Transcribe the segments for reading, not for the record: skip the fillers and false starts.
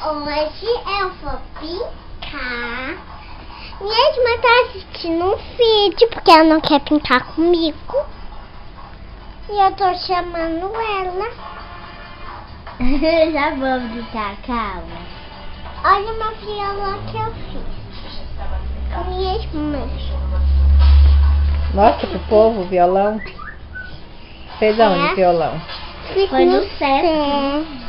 Hoje eu vou pintar. Minha irmã tá assistindo um vídeo porque ela não quer pintar comigo. E eu tô chamando ela. Já vamos brincar, calma. Olha uma viola que eu fiz. Minha irmã. Mostra pro povo o violão. Fez aonde o violão? Foi no Sesc.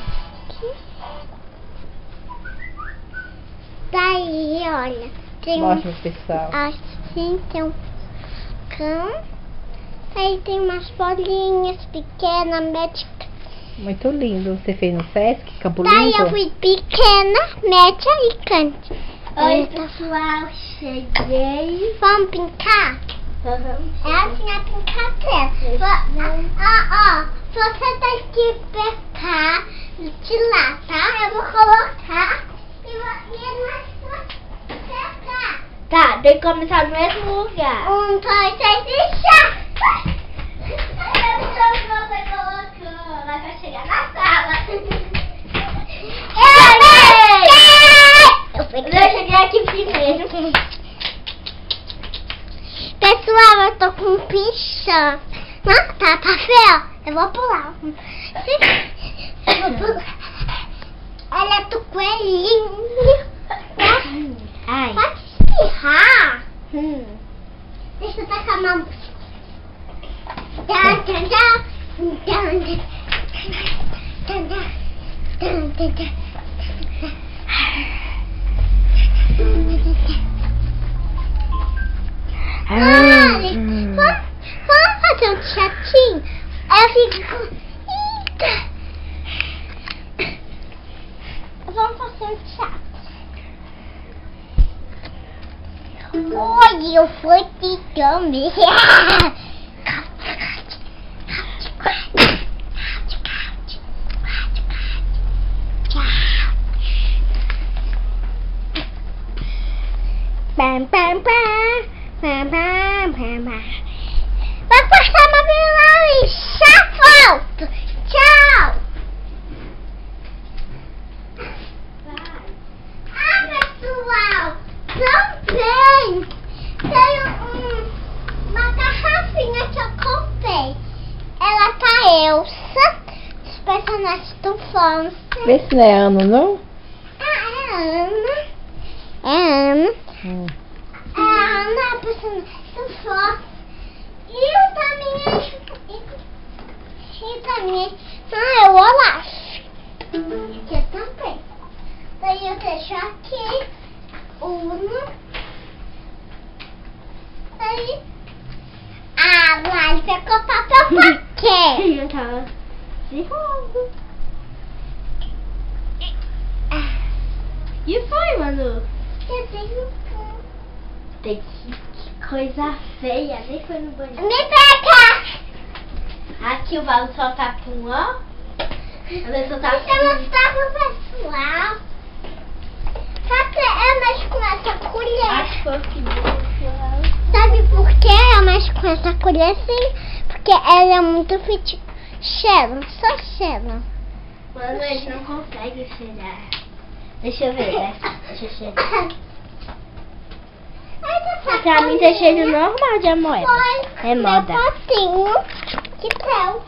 Daí, olha. Tem Mostra pro pessoal. assim, tem um cão. Aí tem umas bolinhas pequenas, médicas. Muito lindo. Você fez no Sesc, Campo Daí Limpo? eu fui pequena, média e grande. Oi, pessoal, cheguei. Vamos pintar? É assim a brincadeira. Você tem que pegar de lá, tá? Eu vou colocar e nós vamos pegar. Tá, tem que começar no mesmo lugar. 1, 2, 3 e já! Você colocou, vai chegar na sala. Eu peguei! Eu cheguei aqui primeiro. Pessoal, eu tô com picha. Não, tá feio. Eu vou pular. Eu vou pular. Ela é do coelhinho. Ai. Pode espirrar. Deixa eu tacar uma música. Vamos fazer um chatinho? Eu fico. Eita! Vamos fazer um chato. Oi, eu fui de dormir. Bam, bam, bam. Bam, bam, bam, bam. Vai postar meu violão e já volto. Tchau. Pessoal, também tem uma garrafinha que eu comprei. Ela tá Elsa, os personagens do Fonse. Vê se não é Ano, não? É Ana. É Ana. É a Ana, a personagem do Fonse. E eu também. E também. Ah, é o Olaf. Aqui também. Daí eu deixo aqui. Uno. Daí. Ah, lá, ele pegou papel pra quê? Eu tava ferrando. E foi, Manu? Eu tenho Tem que coisa feia, nem foi no banheiro. Me pega! Aqui o Val só tá com ó. Ela só tá Deixa eu com. mostrar pro pessoal. Sabe, é mais com essa colher. Acho que foi o pessoal. Sabe por que é mais com essa colher assim? Porque ela é muito cheira, só cheira. Mano, a gente não consegue cheirar. Deixa eu ver, né? Deixa eu cheirar. Pra mim tem cheiro normal de moeda. É moda. Meu potinho de pau.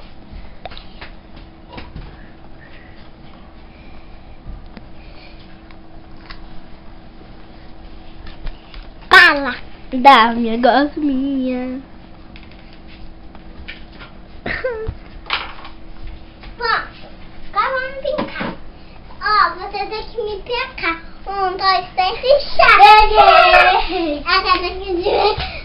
Fala. Dá, minha gosminha. Agora vamos brincar. Ó, você tem que me pegar. 1, 2, 3 e já. Peguei! Agora tem que